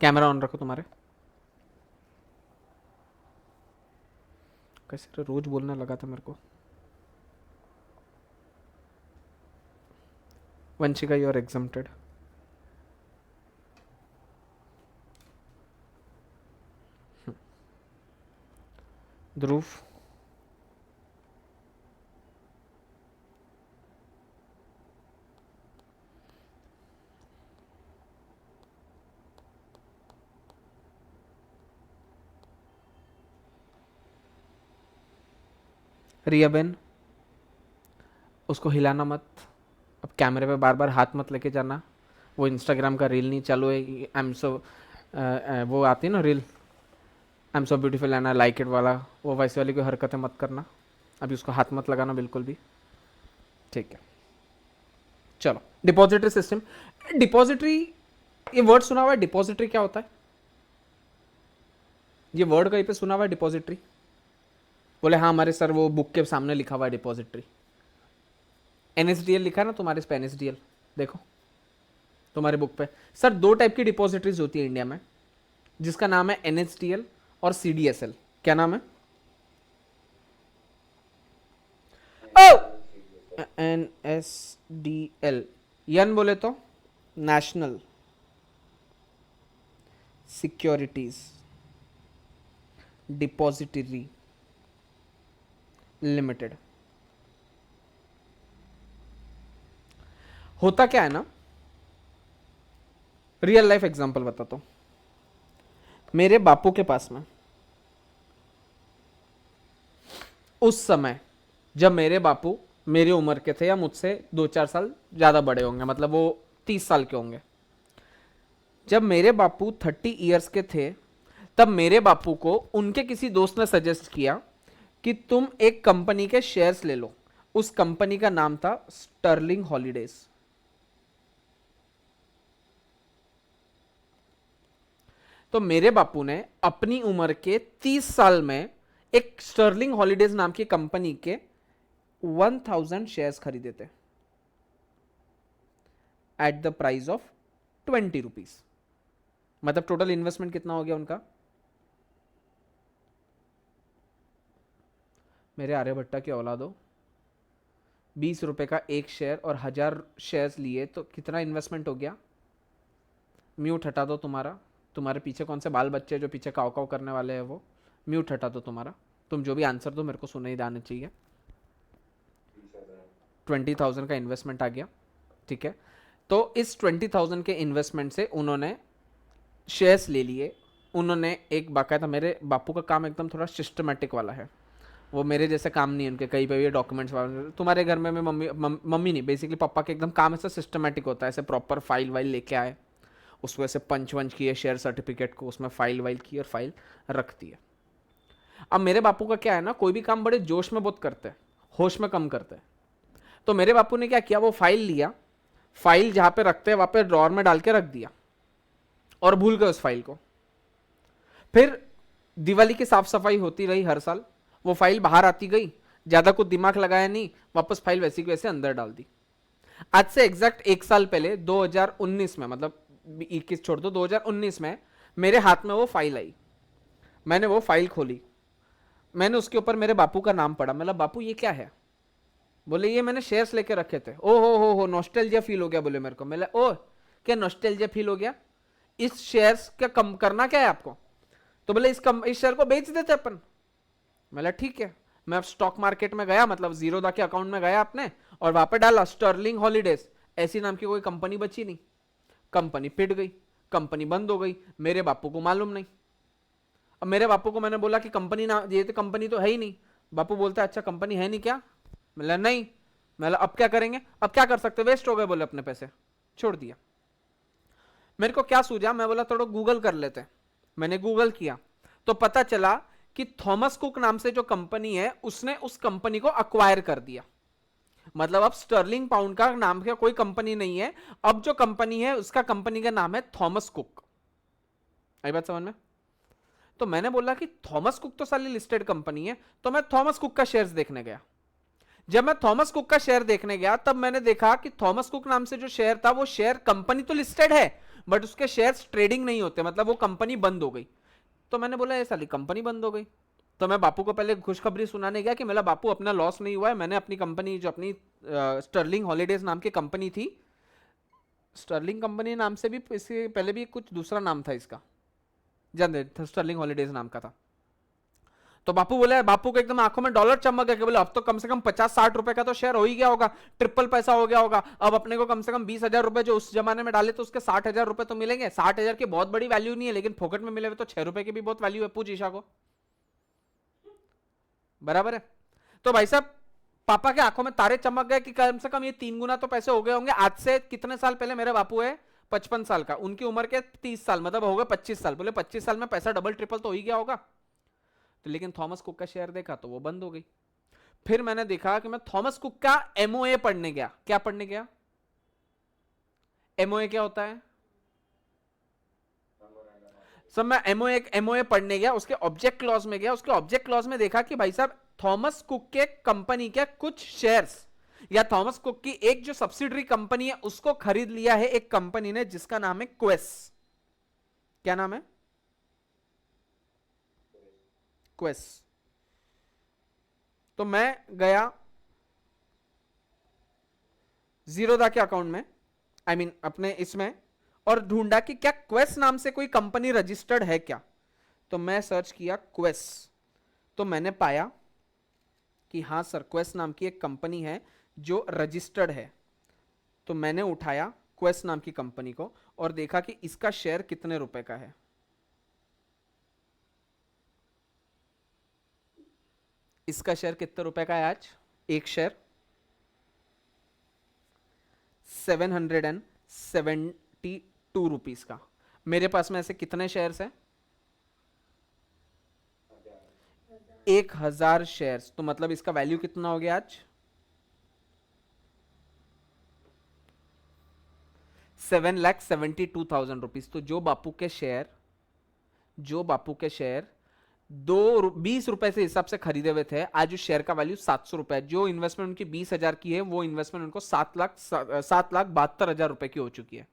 Camera on रखो तुम्हारे। कैसे रोज बोलने लगा था मेरे को। Vanshika you are exempted. Dhruv, Riya ben, उसको हिलाना मत। अब कैमरे पे बार बार हाथ मत लेके जाना। वो इंस्टाग्राम का रील नहीं चालू है। आई एम सो, वो आती है ना reel, I am so beautiful and I like it वाला, वो वैसे वाली कोई हरकतें मत करना। अभी उसको हाथ मत लगाना बिल्कुल भी। ठीक है, चलो। डिपॉजिटरी सिस्टम, डिपॉजिटरी, ये वर्ड सुना हुआ है? डिपॉजिटरी क्या होता है? ये वर्ड कहीं पे सुना हुआ है डिपॉजिटरी? बोले हाँ हमारे सर वो बुक के सामने लिखा हुआ है डिपॉजिटरी। एनएसडीएल लिखा है ना तुम्हारे इस पे, एनएसडीएल देखो तुम्हारे बुक पे। सर दो टाइप की डिपॉजिटरीज होती है इंडिया में, जिसका नाम है एनएसडीएल और सीडीएसएल। क्या नाम है? एनएसडीएल, एन बोले तो नेशनल सिक्योरिटीज डिपॉजिटरी लिमिटेड। होता क्या है ना, रियल लाइफ एग्जांपल बताता हूं। मेरे बापू के पास में उस समय, जब मेरे बापू मेरी उम्र के थे या मुझसे 2-4 साल ज़्यादा बड़े होंगे, मतलब वो 30 साल के होंगे, जब मेरे बापू 30 ईयर्स के थे, तब मेरे बापू को उनके किसी दोस्त ने सजेस्ट किया कि तुम एक कंपनी के शेयर्स ले लो। उस कंपनी का नाम था स्टर्लिंग हॉलीडेज। तो मेरे बापू ने अपनी उम्र के 30 साल में एक स्टर्लिंग हॉलीडेज नाम की कंपनी के 1000 शेयर्स खरीदे थे at the price of 20 rupees. मतलब टोटल इन्वेस्टमेंट कितना हो गया उनका? मेरे आर्यभट्टा की औलादो, 20 रुपए का एक शेयर और 1000 शेयर्स लिए तो कितना इन्वेस्टमेंट हो गया? म्यूट हटा दो तुम्हारा, तुम्हारे पीछे कौन से बाल बच्चे जो पीछे काव काव करने वाले हैं वो, म्यूट हटा दो तुम्हारा। तुम जो भी आंसर दो मेरे को सुना ही आना चाहिए। 20,000 का इन्वेस्टमेंट आ गया, ठीक है। तो इस 20,000 के इन्वेस्टमेंट से उन्होंने शेयर्स ले लिए। उन्होंने एक बाकायदा, मेरे बापू का काम एकदम थोड़ा सिस्टमेटिक वाला है, वो मेरे जैसे काम नहीं है उनके। कहीं पे भी डॉक्यूमेंट्स वाले तुम्हारे घर में मम्मी नहीं, बेसिकली पापा के एकदम काम ऐसा सिस्टमेटिक होता है। ऐसे प्रॉपर फाइल वाइल लेके आए, उसको ऐसे पंच वंच किए शेयर सर्टिफिकेट को, उसमें फाइल वाइल की और फाइल रख दी है। अब मेरे बापू का क्या है ना, कोई भी काम बड़े जोश में बहुत करते हैं, होश में कम करते हैं। तो मेरे बापू ने क्या किया, वो फाइल लिया, फाइल जहां पे रखते हैं वहां पे ड्रॉर में डाल के रख दिया और भूल गए उस फाइल को। फिर दिवाली की साफ सफाई होती रही हर साल, वो फाइल बाहर आती गई, ज्यादा कुछ दिमाग लगाया नहीं, वापस फाइल वैसी की वैसे अंदर डाल दी। आज से एग्जैक्ट 1 साल पहले 2019 में, मतलब 21 छोड़ दो, 2019 में मेरे हाथ में वो फाइल आई। मैंने वो फाइल खोली, मैंने उसके ऊपर मेरे बापू का नाम पढ़ा। मतलब बापू ये क्या है? बोले ये मैंने शेयर्स लेके रखे थे। ओ हो नॉस्टैल्जिया फील हो गया बोले मेरे को। मैं ओ क्या नॉस्टैल्जिया फील हो गया? इस शेयर्स का कम करना क्या है आपको? तो बोले इस शेयर को बेच देते अपन। मैं ठीक है। मैं अब स्टॉक मार्केट में गया, मतलब जीरोदा के अकाउंट में गया अपने, और वहां पे डाला स्टर्लिंग हॉलीडेज। ऐसी नाम की कोई कंपनी बची नहीं, कंपनी पिट गई, कंपनी बंद हो गई। मेरे बापू को मालूम नहीं। अब मेरे बापू को मैंने बोला कि कंपनी ना, ये तो कंपनी तो है ही नहीं। बापू बोलता है अच्छा कंपनी है नहीं क्या? मैं नहीं। मैं अब क्या करेंगे? अब क्या कर सकते, वेस्ट हो गए बोले अपने पैसे, छोड़ दिया। मेरे को क्या सूझा, मैं बोला थोड़ा गूगल कर लेते। मैंने गूगल किया तो पता चला कि थॉमस कुक नाम से जो कंपनी है उसने उस कंपनी को अक्वायर कर दिया। मतलब अब स्टर्लिंग पाउंड का नाम का कोई कंपनी नहीं है, अब जो कंपनी है उसका कंपनी का नाम है थॉमस कुक। आई बात समझ में? तो मैंने बोला कि थॉमस कुक तो साली लिस्टेड कंपनी है, तो मैं थॉमस कुक का शेयर्स देखने गया। जब मैं थॉमस कुक का शेयर देखने गया तब मैंने देखा कि थॉमस कुक नाम से जो शेयर था वो शेयर, कंपनी तो लिस्टेड है बट उसके शेयर्स ट्रेडिंग नहीं होते, मतलब वो कंपनी बंद हो गई। तो मैंने बोला ये साली कंपनी बंद हो गई। तो मैं बापू को पहले खुशखबरी सुनाने गया कि मेरा बापू अपना लॉस नहीं हुआ है, मैंने अपनी कंपनी जो अपनी स्टर्लिंग हॉलीडेज नाम की कंपनी थी, स्टर्लिंग कंपनी नाम से भी इससे पहले भी कुछ दूसरा नाम था इसका, जानते स्टर्लिंग हॉलीडेज नाम का था। तो बापू बोले, बापू को एकदम आंखों में डॉलर चमक गया कि बोले अब तो कम से कम 50-60 रुपए का तो शेयर हो ही गया होगा, ट्रिपल पैसा हो गया होगा। अब अपने को कम से कम 20,000 रुपए जो उस जमाने में डाले तो उसके 60,000 रुपए तो मिलेंगे। 60,000 की बहुत बड़ी वैल्यू नहीं है, लेकिन फोकट में मिले हुए तो 6 रुपए की भी बहुत वैल्यू है। पूछ ईशा को, बराबर है। तो भाई साहब पापा के आंखों में तारे चमक गए कि कम से कम ये 3 गुना तो पैसे हो गए होंगे। आज से कितने साल पहले, मेरे बापू है 55 साल का, उनकी उम्र के 30 साल, मतलब हो गए 25 साल। बोले 25 साल में पैसा डबल ट्रिपल तो हो ही गया होगा। तो लेकिन थॉमस कुक का शेयर देखा तो वो बंद हो गई। फिर मैंने देखा कि मैं थॉमस कुक का एमओए पढ़ने गया। क्या पढ़ने गया? एमओए क्या होता है? सब मैं एमओए पढ़ने गया, उसके ऑब्जेक्ट क्लॉज में गया। उसके ऑब्जेक्ट क्लॉज में देखा कि भाई साहब थॉमस कुक के कंपनी के कुछ शेयर्स, या थॉमस कुक की एक जो सब्सिडरी कंपनी है उसको खरीद लिया है एक कंपनी ने जिसका नाम है क्वेस। क्या नाम है? क्वेस। तो मैं गया जीरोधा के अकाउंट में, आई मीन अपने इसमें, और ढूंढा कि क्या क्वेस नाम से कोई कंपनी रजिस्टर्ड है क्या। तो मैं सर्च किया क्वेस, तो मैंने पाया कि हाँ सर क्वेस नाम की एक कंपनी है जो रजिस्टर्ड है। तो मैंने उठाया क्वेस नाम की कंपनी को और देखा कि इसका शेयर कितने रुपए का है। इसका शेयर कितने रुपए का है आज? एक शेयर 772 रुपीस का। मेरे पास में ऐसे कितने शेयर्स हैं? 1,000 शेयर्स। तो मतलब इसका वैल्यू कितना हो गया आज? 7,72,000 रुपीज। तो जो बापू के शेयर 20 रुपए से हिसाब से खरीदे हुए थे, आज उस शेयर का वैल्यू 700 रुपए। जो इन्वेस्टमेंट उनकी 20,000 की है वो इन्वेस्टमेंट उनको 7,72,000 रुपए की हो चुकी है।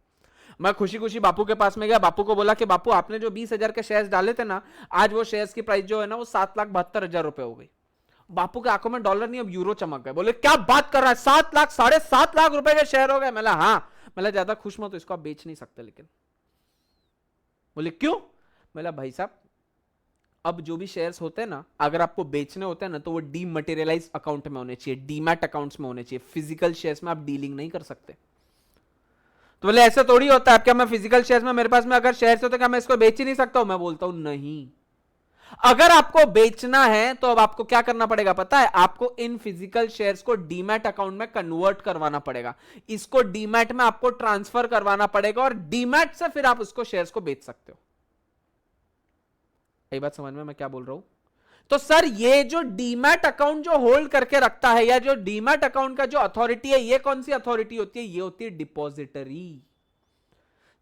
मैं खुशी खुशी बापू के पास में गया, बापू को बोला कि बापू आपने जो 20,000 के शेयर्स डाले थे ना, आज वो शेयर्स की प्राइस जो है ना वो 7,72,000 रुपए हो गई। बापू के आंखों में डॉलर नहीं अब यूरो चमक गए। बोले क्या बात कर रहा है, 7 लाख 7.5 लाख रुपए के शेयर हो गए। मैं हाँ, मैं ज्यादा खुश मत, तो इसको आप बेच नहीं सकते। लेकिन बोले क्यों? मैं भाई साहब अब जो भी शेयर्स होते हैं ना, अगर आपको बेचने होते हैं ना तो वो डीमटेरियलाइज अकाउंट में होने चाहिए, डीमैट अकाउंट्स में होने चाहिए। फिजिकल शेयर्स में आप डीलिंग नहीं कर सकते। तो बोले ऐसा थोड़ी होता है, क्या मैं फिजिकल शेयर्स में, मेरे पास में अगर शेयर्स होते क्या मैं इसको बेच ही नहीं सकता हूं? मैं बोलता हूं नहीं, अगर आपको बेचना है तो अब आपको क्या करना पड़ेगा पता है? आपको इन फिजिकल शेयर्स को डीमैट अकाउंट में कन्वर्ट करवाना पड़ेगा। इसको डीमैट में आपको ट्रांसफर करवाना पड़ेगा और डीमैट से फिर आप उसको शेयर्स को बेच सकते हो। यही बात समझ में मैं क्या बोल रहा हूं? तो सर ये जो डीमैट अकाउंट जो होल्ड करके रखता है, या जो डीमैट अकाउंट का जो अथॉरिटी है, ये कौन सी अथॉरिटी होती है? ये होती है डिपॉजिटरी,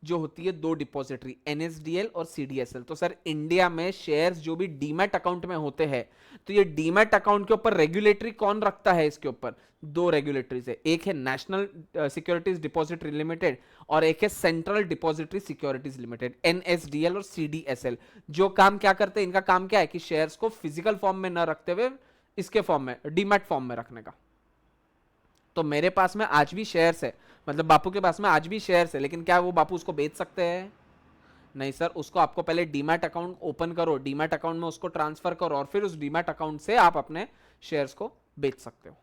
जो होती है 2 डिपॉजिटरी, एनएसडीएल और सीडीएसएल। तो सर इंडिया में शेयर्स जो भी डीमैट अकाउंट में होते हैं, तो ये डीमैट अकाउंट के ऊपर रेगुलेटरी कौन रखता है? इसके ऊपर 2 रेगुलेटरीज है, एक है नेशनल सिक्योरिटीज डिपॉजिटरी लिमिटेड और एक है central depository securities limited, NSDL और सीडीएसएल। जो काम क्या करते हैं, इनका काम क्या है कि शेयर्स को फिजिकल फॉर्म में न रखते हुए इसके फॉर्म में, डीमैट फॉर्म में रखने का। तो मेरे पास में आज भी शेयर्स है, मतलब बापू के पास में आज भी शेयर्स है, लेकिन क्या वो बापू उसको बेच सकते हैं? नहीं सर, उसको आपको पहले डीमैट अकाउंट ओपन करो, डीमैट अकाउंट में उसको ट्रांसफर करो और फिर उस डीमैट अकाउंट से आप अपने शेयर्स को बेच सकते हो।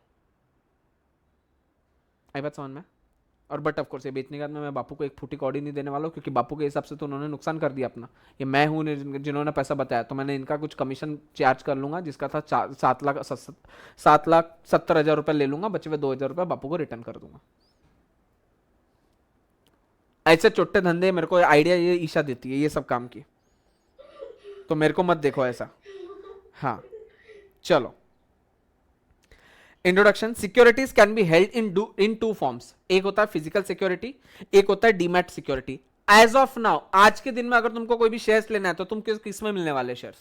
आई बात समझ में? और बट ऑफ कोर्स ये बेचने के बाद में मैं बापू को एक फूटी कौड़ी नहीं देने वाला हूँ, क्योंकि बापू के हिसाब से तो उन्होंने नुकसान कर दिया अपना। ये मैं हूँ जिन्होंने पैसा बताया, तो मैंने इनका कुछ कमीशन चार्ज कर लूंगा, जिसका था 7,70,000 रुपये ले लूंगा, बचे हुए 2,000 रुपये बापू को रिटर्न कर दूंगा। ऐसे छोटे धंधे मेरे को आइडिया ये ईशा देती है ये सब काम की, तो मेरे को मत देखो ऐसा। हाँ चलो, introduction. Securities can be held in 2 forms, एक होता है फिजिकल सिक्योरिटी, एक होता है demat security. As of now, आज के दिन में अगर तुमको कोई भी शेयर्स लेना है तो तुम किस में मिलने वाले शेयर्स?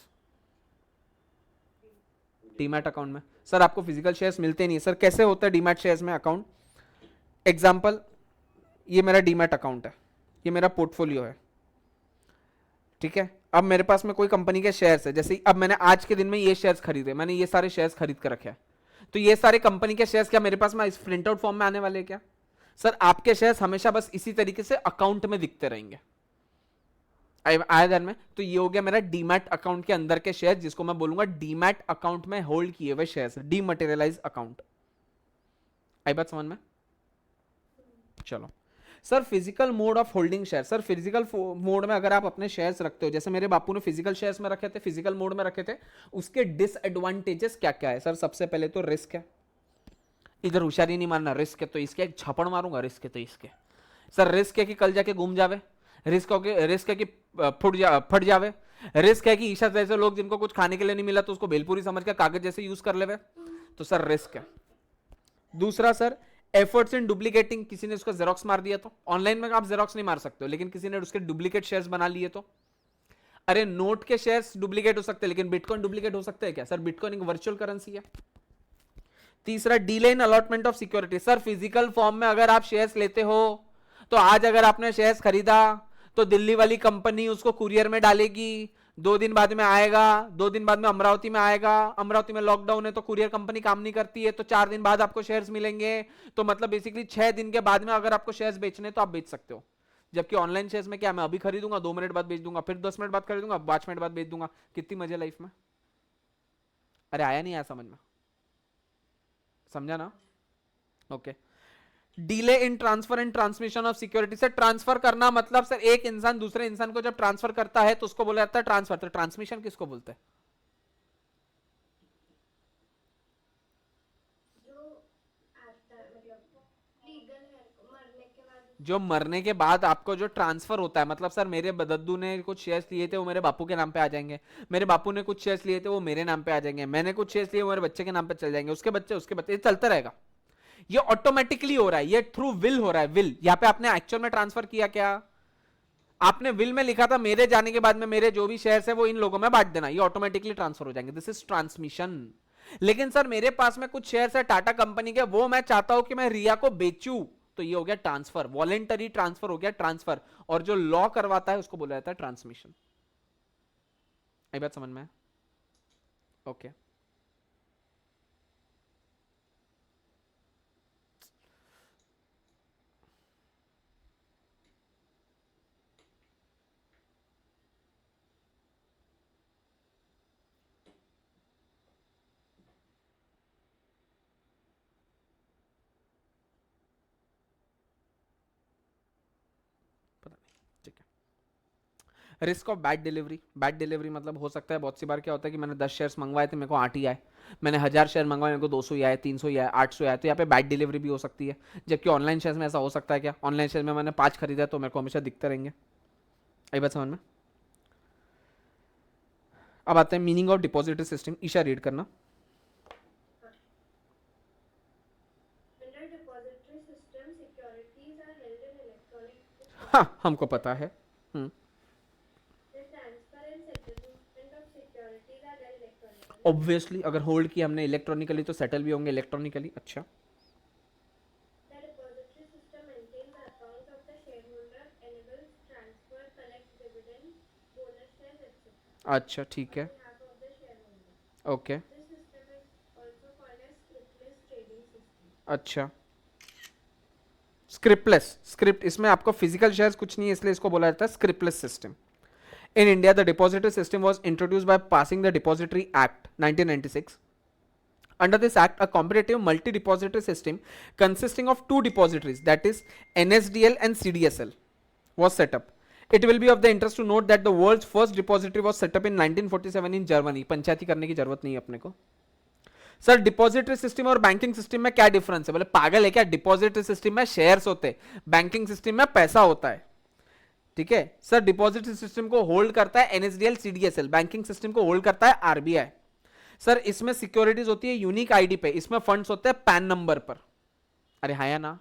डीमैट अकाउंट में। सर आपको फिजिकल शेयर्स मिलते नहीं है। सर कैसे होता है डीमैट शेयर्स में अकाउंट? एग्जाम्पल, ये मेरा डीमैट अकाउंट है, ये मेरा पोर्टफोलियो है, ठीक है। अब मेरे पास में कोई कंपनी के शेयर्स है, जैसे अब मैंने आज के दिन में ये शेयर्स खरीदे, मैंने ये सारे शेयर्स खरीद कर रखे हैं, तो ये सारे कंपनी के शेयर्स क्या मेरे पास में इस प्रिंट आउट फॉर्म में आने वाले हैं क्या? सर आपके शेयर्स हमेशा बस इसी तरीके से अकाउंट में दिखते रहेंगे, आया ध्यान में? तो ये हो गया मेरा डीमैट अकाउंट के अंदर के शेयर, जिसको मैं बोलूंगा डीमैट अकाउंट में होल्ड किए हुए शेयर्स, डीमटेरियलाइज अकाउंट। आई बात समझ में? चलो sir physical mode of holding share. Sir physical mode में अगर आप अपने शेयर्स रखते हो, जैसे मेरे बापू ने फिजिकल शेयर्स में रखे थे, फिजिकल मोड में रखे थे, उसके डिसएडवांटेजेस क्या क्या है? सर सबसे पहले तो रिस्क है, इधर होशियारी नहीं मारना, रिस्क है तो इसके एक छपड़ मारूंगा, रिस्क है तो इसके। सर रिस्क है कि कल जाके घूम जावे, रिस्क है कि फट जावे, रिस्क है कि ईशा जैसे लोग जिनको कुछ खाने के लिए नहीं मिला तो उसको भेलपूरी समझ के कागज जैसे यूज कर लेवे, तो सर रिस्क है। दूसरा सर एफर्ट्स इन डुप्लीकेटिंग, किसी ने उसका जेरोक्स मार दिया तो, ऑनलाइन में आप जेरोक्स नहीं मार सकते हो, लेकिन किसी ने उसके डुप्लीकेट शेयर्स बना लिए तो। अरे नोट के शेयर्स डुप्लीकेट हो सकते हैं, लेकिन बिटकॉइन डुप्लीकेट हो सकते हैं क्या? सर बिटकॉइन एक वर्चुअल करेंसी है। तीसरा delay in allotment of security. Sir physical form में अगर आप शेयर्स लेते हो तो आज अगर आपने शेयर्स खरीदा तो दिल्ली वाली कंपनी उसको कुरियर में डालेगी, 2 दिन बाद में आएगा, 2 दिन बाद में अमरावती में आएगा, अमरावती में लॉकडाउन है तो कुरियर कंपनी काम नहीं करती है, तो 4 दिन बाद आपको शेयर्स मिलेंगे। तो मतलब बेसिकली 6 दिन के बाद में अगर आपको शेयर्स बेचने तो आप बेच सकते हो। जबकि ऑनलाइन शेयर्स में क्या, मैं अभी खरीदूंगा 2 मिनट बाद बेच दूंगा, फिर 10 मिनट बाद खरीदूंगा 5 मिनट बाद बेच दूंगा। कितनी मजे लाइफ में। अरे आया नहीं आया समझ में? समझा ना? Okay. Delay in transfer and transmission of security. से ट्रांसफर करना मतलब सर एक इंसान दूसरे इंसान को जब ट्रांसफर करता है तो उसको बोला जाता है ट्रांसफर। तो ट्रांसमिशन किसको बोलते हैं? जो मरने के बाद आपको जो ट्रांसफर होता है, मतलब सर मेरे दद्दू ने कुछ शेयर्स लिए थे वो मेरे बापू के नाम पे आ जाएंगे, मेरे बापू ने कुछ शेयर्स लिए थे वो मेरे नाम पे आ जाएंगे, मैंने कुछ शेयर्स लिए वो मेरे बच्चे के नाम पे चल जाएंगे, उसके बच्चे, ये चलता रहेगा। ये ऑटोमेटिकली हो रहा है, ये थ्रू विल हो रहा है। विल यहाँ पे आपने एक्चुअल में ट्रांसफर किया क्या? आपने विल में लिखा था मेरे जाने के बाद में मेरे जो भी शेयर्स है वो इन लोगों में बांट देना, ये ऑटोमेटिकली ट्रांसफर हो जाएंगे। This is transmission. लेकिन सर मेरे पास में कुछ शेयर्स है टाटा कंपनी के, वो मैं चाहता हूं कि मैं रिया को बेचूं, तो ये हो गया ट्रांसफर, वॉलेंटरी ट्रांसफर हो गया ट्रांसफर। और जो लॉ करवाता है उसको बोला जाता है ट्रांसमिशन। आई बात समझ में? ओके। पता नहीं, ठीक है। Risk of bad delivery. Bad delivery मतलब हो सकता है बहुत सी बार क्या होता है कि मैंने 10 शेयर्स मंगवाए थे, मेरे को 8 ही आए, मैंने 1000 शेयर मंगवाए, मेरे को 200 ही आए, 300 ही आए, 800 आए, तो यहाँ पे बैड डिलीवरी भी हो सकती है। जबकि ऑनलाइन शेयर्स में ऐसा हो सकता है क्या? ऑनलाइन शेयर में मैंने 5 खरीदा तो मेरे को हमेशा दिखते रहेंगे। आई बात समझ में? अब आते हैं meaning of depository system. Isha read करना। हाँ हमको पता है। ऑब्वियसली अगर होल्ड किया हमने इलेक्ट्रॉनिकली तो सेटल भी होंगे इलेक्ट्रॉनिकली। अच्छा अच्छा ठीक है। ओके अच्छा। स्क्रिप्टलेस, स्क्रिप्ट इसमें आपको फिजिकल शेयर्स कुछ नहीं है इसलिए इसको बोला जाता है स्क्रिप्टलेस system. In India, the depository system was introduced by passing the Depository Act 1996. Under this act, a competitive multi-depository system consisting of 2 depositories, that is NSDL and CDSL, was set up. It will be of the interest to note that the world's first depository was set up in 1947 in Germany. पंचायती करने की जरूरत नहीं है अपने को। Sir depository system और banking system में क्या डिफरेंस है? बोले पागल है क्या? डिपॉजिटरी सिस्टम में शेयर्स होते हैं, बैंकिंग सिस्टम में पैसा होता है। ठीक है सर, डिपॉजिटरी सिस्टम को होल्ड करता है एनएसडीएल सीडीएसएल, बैंकिंग सिस्टम को होल्ड करता है आरबीआई। सर इसमें सिक्योरिटीज होती है यूनिक आईडी पे, इसमें फंड्स होते हैं पैन नंबर पर। अरे हाँ या ना?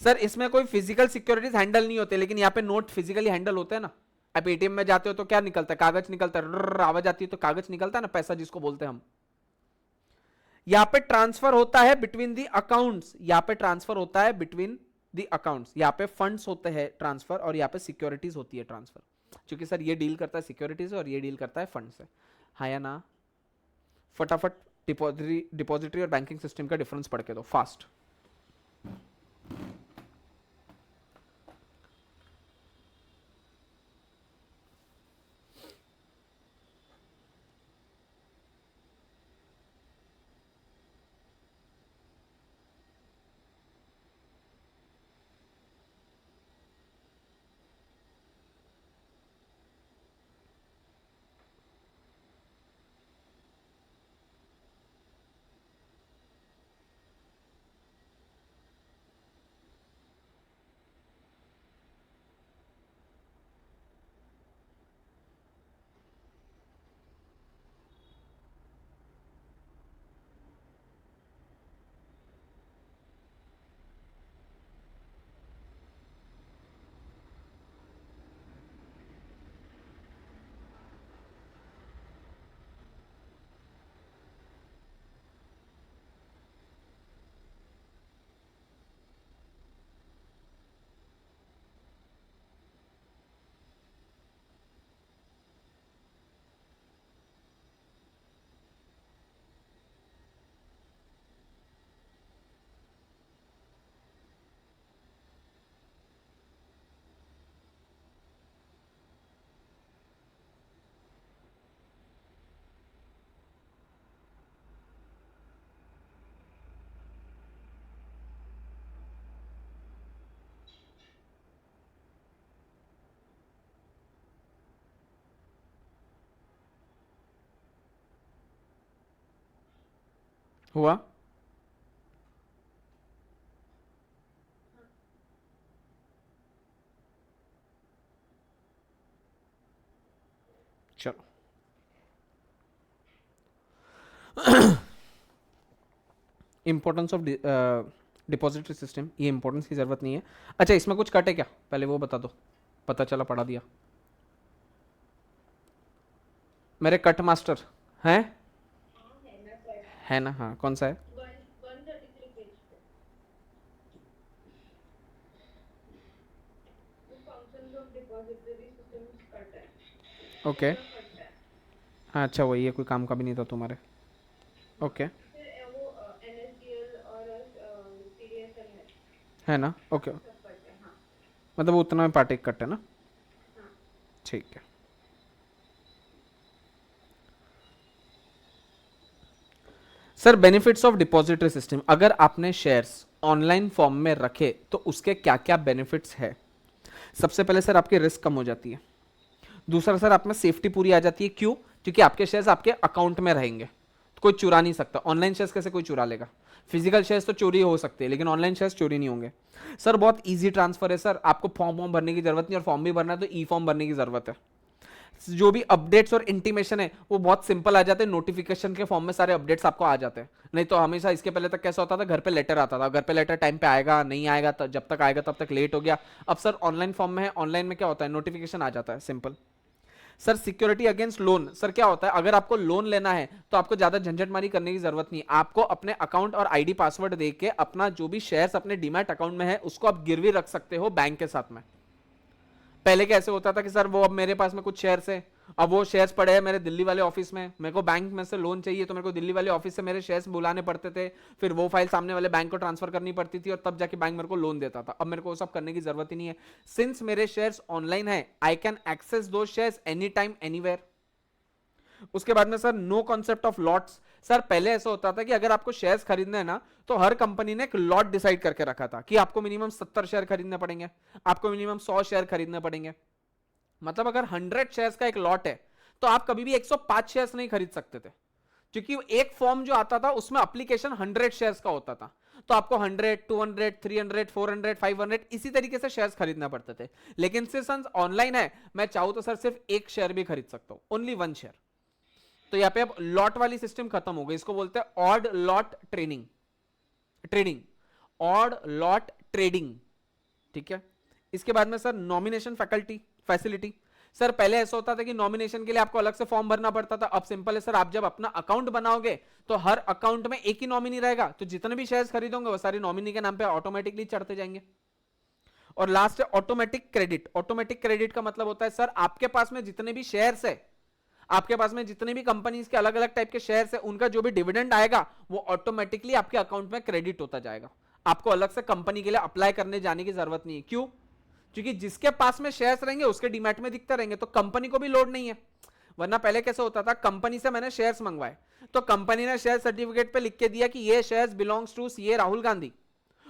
सर इसमें कोई फिजिकल सिक्योरिटीज हैंडल नहीं होते, लेकिन यहाँ पे नोट फिजिकली हैंडल होते हैं ना। आप एटीएम में जाते हो तो क्या निकलता है, कागज निकलता है, आवाज आती है तो कागज निकलता है ना, पैसा जिसको बोलते हैं हम। यहां पे ट्रांसफर होता है बिटवीन दी अकाउंट्स, यहां पे ट्रांसफर होता है बिटवीन दी अकाउंट्स, यहां पे फंड्स होते हैं ट्रांसफर, और यहां पे सिक्योरिटीज होती है ट्रांसफर। क्योंकि सर ये डील करता है सिक्योरिटीज और ये डील करता है फंड से, हाँ या ना? फटाफट डिपॉजिटरी और बैंकिंग सिस्टम का डिफरेंस पढ़ के दो फास्ट। हुआ? चलो इंपॉर्टेंस ऑफ डिपॉजिटरी सिस्टम, ये इंपॉर्टेंस की जरूरत नहीं है। अच्छा इसमें कुछ कट है क्या, पहले वो बता दो, पता चला पढ़ा दिया। मेरे कट मास्टर हैं? है ना, हाँ कौन सा है? ओके हाँ अच्छा वही है, कोई काम का भी नहीं था तुम्हारे। ओके है ना, ओके मतलब वो उतना में पार्ट एक कट है ना, ठीक है। Sir benefits of depository system, अगर आपने शेयर्स ऑनलाइन फॉर्म में रखे तो उसके क्या क्या बेनिफिट्स है? सबसे पहले सर आपकी रिस्क कम हो जाती है। दूसरा सर आप में सेफ्टी पूरी आ जाती है, क्यों? क्योंकि आपके शेयर्स आपके अकाउंट में रहेंगे, तो कोई चुरा नहीं सकता। ऑनलाइन शेयर्स कैसे कोई चुरा लेगा? फिजिकल शेयर्स तो चोरी हो सकते हैं लेकिन ऑनलाइन शेयर्स चोरी नहीं होंगे। सर बहुत इजी ट्रांसफर है सर, आपको फॉर्म वॉर्म भरने की जरूरत नहीं, और फॉर्म भी भरना है तो ई फॉर्म भरने की जरूरत है। जो भी अपडेट्स और इंटीमेशन है वो बहुत सिंपल आ जाते हैं, नोटिफिकेशन के फॉर्म में सारे अपडेट्स आपको आ जाते हैं। नहीं तो हमेशा इसके पहले तक कैसा होता था, घर पे लेटर आता था, घर पे लेटर टाइम पे आएगा नहीं आएगा, जब तक आएगा तब तक लेट हो गया। अब सर ऑनलाइन फॉर्म में है, ऑनलाइन में क्या होता है, नोटिफिकेशन आ जाता है, simple. Sir security against loan, sir क्या होता है, अगर आपको लोन लेना है तो आपको ज्यादा झंझटमारी करने की जरूरत नहीं, आपको अपने अकाउंट और आईडी पासवर्ड देके अपना जो भी शेयर्स अपने डीमैट अकाउंट में है उसको आप गिरवी रख सकते हो बैंक के साथ में। पहले कैसे होता था कि सर वो अब मेरे पास में कुछ शेयर्स है, अब वो शेयर्स पड़े हैं मेरे दिल्ली वाले ऑफिस में, मेरे को बैंक में से लोन चाहिए तो मेरे को दिल्ली वाले ऑफिस से मेरे शेयर्स बुलाने पड़ते थे, फिर वो फाइल सामने वाले बैंक को ट्रांसफर करनी पड़ती थी और तब जाके बैंक मेरे को लोन देता था। अब मेरे को वो सब करने की जरूरत ही नहीं है, सिंस मेरे शेयर्स ऑनलाइन है, I can access to shares any time anywhere. उसके बाद में sir no concept of lots. Sir पहले ऐसा होता था कि अगर आपको शेयर्स खरीदने हैं ना तो हर कंपनी ने एक लॉट डिसाइड करके रखा था कि आपको मिनिमम 70 शेयर खरीदने पड़ेंगे, आपको मिनिमम 100 शेयर खरीदने पड़ेंगे। मतलब अगर 100 शेयर्स का एक लॉट है तो आप कभी भी 105 शेयर्स नहीं खरीद सकते थे, क्योंकि एक फॉर्म जो आता था उसमें एप्लीकेशन 100 शेयर्स का होता था, तो आपको 100, 200, 300, 400, 500 इसी तरीके से शेयर्स खरीदना पड़ते थे। लेकिन सिंस ऑनलाइन है, मैं चाहूं तो सर सिर्फ एक शेयर भी खरीद सकता हूं, ओनली वन शेयर। तो यहाँ पे अब लॉट वाली सिस्टम खत्म हो गई, इसको बोलते हैं odd lot trading, odd lot trading, ठीक है। इसके बाद में सर नॉमिनेशन फैसिलिटी। सर पहले ऐसा होता था कि नॉमिनेशन के लिए आपको अलग से फॉर्म भरना पड़ता था, अब सिंपल है सर, आप जब अपना अकाउंट बनाओगे तो हर अकाउंट में एक ही नॉमिनी रहेगा, तो जितने भी शेयर्स खरीदोगे वो सारी नॉमिनी के नाम पे ऑटोमेटिकली चढ़ते जाएंगे। और लास्ट है ऑटोमेटिक क्रेडिट। ऑटोमेटिक क्रेडिट का मतलब होता है सर आपके पास में जितने भी शेयर्स है, आपके पास में जितने भी कंपनीज के अलग अलग टाइप के शेयर्स है, उनका जो भी डिविडेंड आएगा वो ऑटोमेटिकली आपके अकाउंट में क्रेडिट होता जाएगा। आपको अलग से कंपनी के लिए अप्लाई करने जाने की जरूरत नहीं है। क्यों? क्योंकि जिसके पास में शेयर्स रहेंगे उसके डीमैट में दिखते रहेंगे, तो कंपनी को भी लोड नहीं है। वरना पहले कैसे होता था, कंपनी से मैंने शेयर्स मंगवाए तो कंपनी ने शेयर सर्टिफिकेट पे लिख के दिया कि ये shares belongs to CA Rahul Gandhi,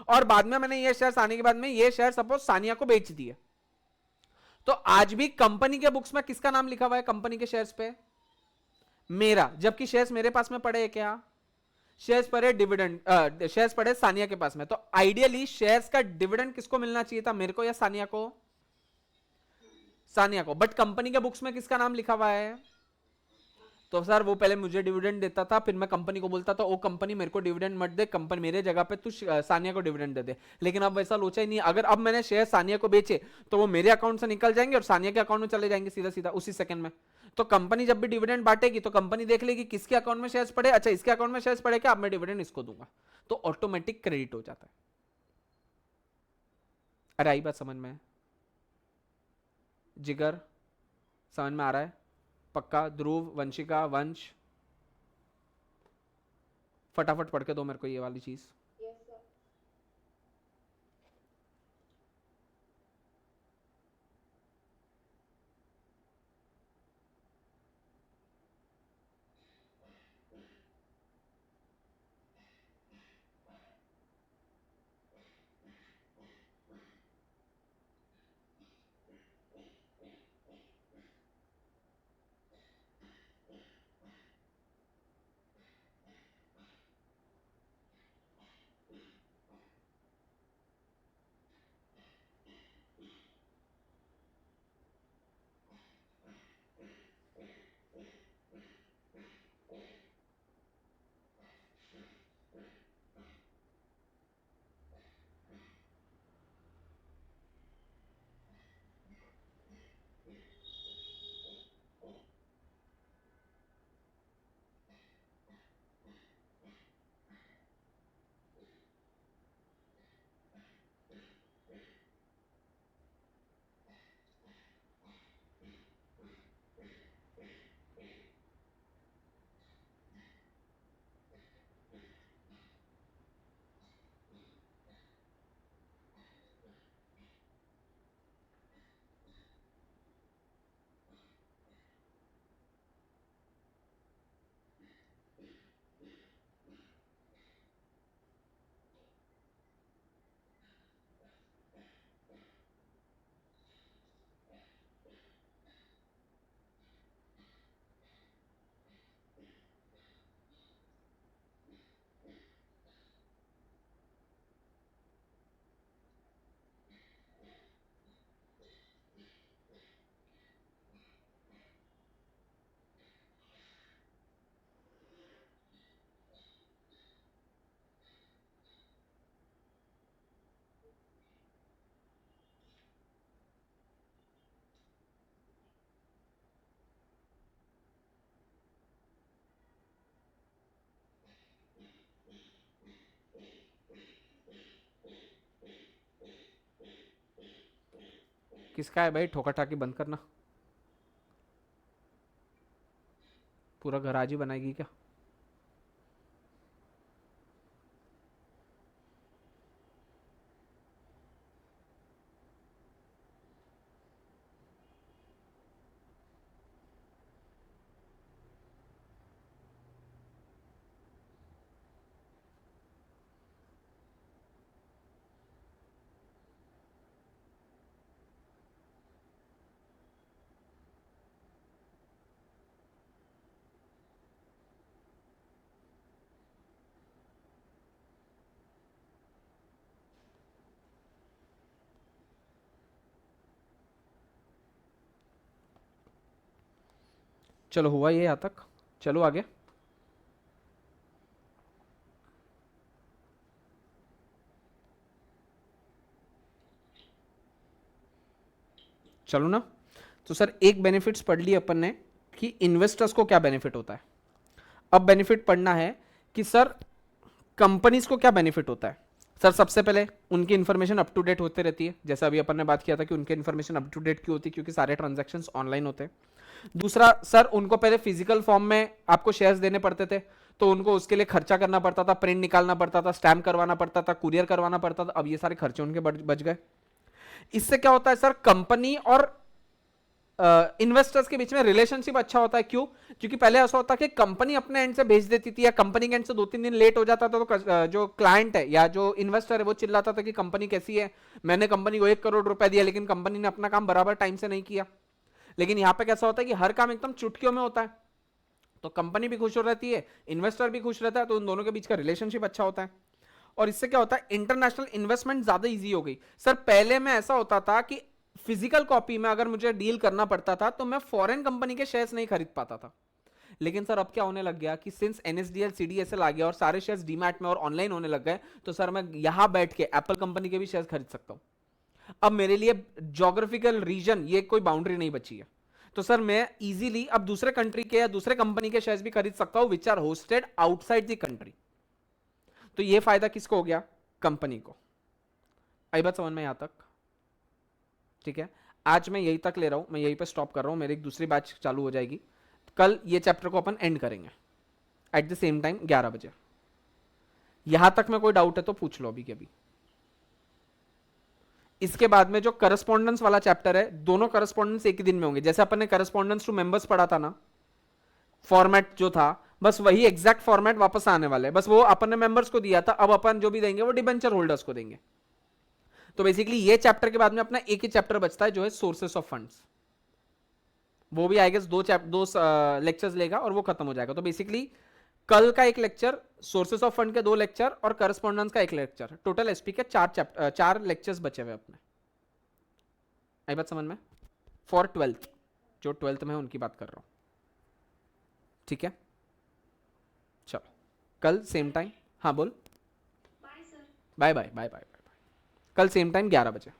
और बाद में मैंने ये शेयर्स आने के बाद में ये शेयर सपोज सानिया को बेच दिए, तो आज भी कंपनी के बुक्स में किसका नाम लिखा हुआ है कंपनी के शेयर्स पे? मेरा। जबकि शेयर्स मेरे पास में पड़े हैं क्या? शेयर्स पड़े डिविडेंड, शेयर्स पड़े सानिया के पास में, तो आइडियली शेयर्स का डिविडेंड किसको मिलना चाहिए था, मेरे को या सानिया को? सानिया को। बट कंपनी के बुक्स में किसका नाम लिखा हुआ है? तो सर वो पहले मुझे डिविडेंड देता था, फिर मैं कंपनी को बोलता था ओ कंपनी मेरे को डिविडेंड मत दे, कंपनी मेरे जगह पे तू सानिया को डिविडेंड दे दे। लेकिन अब वैसा लोचा ही नहीं। अगर अब मैंने शेयर सानिया को बेचे तो वो मेरे अकाउंट से निकल जाएंगे और सानिया के अकाउंट में चले जाएंगे सीधा सीधा उसी सेकंड में। तो कंपनी जब भी डिविडेंड बांटेगी तो कंपनी देख लेगी किसके अकाउंट में शेयर्स पड़े, अच्छा इसके अकाउंट में शेयर्स पड़े क्या, अब मैं डिविडेंड इसको दूंगा, तो ऑटोमेटिक क्रेडिट हो जाता है। अरे आई बात समझ में? जिगर समझ में आ रहा है? पक्का? ध्रुव, वंशिका, वंश, फटाफट पढ़ के दो मेरे को ये वाली चीज। किसका है भाई? ठोका ठाकी बंद करना। पूरा घर आज ही बनाएगी क्या? चलो हुआ ये यहाँ तक, चलो आगे। चलो ना। तो सर एक बेनिफिट्स पढ़ ली अपन ने कि इन्वेस्टर्स को क्या बेनिफिट होता है। अब बेनिफिट पढ़ना है कि सर कंपनीज को क्या बेनिफिट होता है। सर सबसे पहले उनकी इन्फॉर्मेशन अप टू डेट होती रहती है, जैसा अभी अपन ने बात किया था कि उनकी इन्फॉर्मेशन अप टू डेट क्यों होती है, क्योंकि सारे ट्रांजैक्शंस ऑनलाइन होते हैं। दूसरा सर उनको पहले फिजिकल फॉर्म में आपको शेयर्स देने पड़ते थे, तो उनको उसके लिए खर्चा करना पड़ता था, प्रिंट निकालना पड़ता था, स्टैम्प करवाना पड़ता था, कुरियर करवाना पड़ता था। अब ये सारे खर्चे उनके बच गए। इससे क्या होता है सर, कंपनी और इन्वेस्टर्स के बीच में रिलेशनशिप अच्छा होता है। क्यों? क्योंकि पहले ऐसा होता कि कंपनी अपने एंड से भेज देती थी या कंपनी के एंड से 2-3 दिन लेट हो जाता था, तो जो क्लाइंट है या जो इन्वेस्टर है वो चिल्लाता था कि कंपनी कैसी है, मैंने कंपनी को 1 करोड़ रुपए दिया लेकिन कंपनी ने अपना काम बराबर टाइम से नहीं किया। लेकिन यहां पे कैसा होता है कि हर काम एकदम चुटकियों में होता है, तो कंपनी भी खुश हो रहती है, इन्वेस्टर भी खुश रहता है, तो उन दोनों के बीच का रिलेशनशिप अच्छा होता है। और इससे क्या होता है, इंटरनेशनल इन्वेस्टमेंट ज्यादा इजी हो गई। सर पहले में ऐसा होता था कि फिजिकल कॉपी में अगर मुझे डील करना पड़ता था तो मैं फॉरेन कंपनी के शेयर्स नहीं खरीद पाता था। लेकिन सर अब क्या होने लग गया कि सिंस एनएसडीएल सीडीएसएल आ गया और सारे शेयर्स डीमैट में और ऑनलाइन होने लग गए, तो सर मैं यहां बैठ के एप्पल कंपनी के भी शेयर्स खरीद सकता हूं। अब मेरे लिए ज्योग्राफिकल रीजन ये कोई बाउंड्री नहीं बची है, तो सर मैं इजीली अब दूसरे कंट्री के या दूसरे कंपनी के शेयर्स भी खरीद सकता हूं which are hosted outside the country. तो ये फायदा किसको हो गया? कंपनी को। आई बात समझ में यहां तक? ठीक है, आज मैं यही तक ले रहा हूं, मैं यहीं पे स्टॉप कर रहा हूं, मेरी एक दूसरी बैच चालू हो जाएगी। कल ये चैप्टर को अपन एंड करेंगे एट द सेम टाइम 11 बजे। यहां तक में कोई डाउट है तो पूछ लो अभी के अभी। इसके बाद में जो करस्पॉन्डेंस वाला चैप्टर है, दोनों करस्पॉन्डेंस एक ही दिन में होंगे। जैसे अपन ने करस्पॉन्डेंस टू मेंबर्स पढ़ा था ना, फॉर्मेट जो था बस वही एग्जैक्ट फॉर्मेट वापस आने वाला है, बस वो अपन ने मेंबर्स को दिया था, अब अपन जो भी देंगे वो डिबेंचर होल्डर्स को देंगे। तो बेसिकली ये चैप्टर के बाद में अपना एक ही चैप्टर बचता है जो है सोर्सेस ऑफ फंड्स। वो भी आई गेस दो लेक्चर्स लेगा और वो खत्म हो जाएगा। तो बेसिकली कल का एक लेक्चर, सोर्सेस ऑफ फंड के 2 लेक्चर और करस्पॉन्डेंस का 1 लेक्चर, टोटल एसपी के 4 लेक्चर्स बचे हुए अपने। आई बात समझ में? फॉर 12th, जो 12th में है उनकी बात कर रहा हूं। ठीक है, चलो कल सेम टाइम। हाँ बोल। Bye bye bye bye bye. कल सेम टाइम 11 बजे।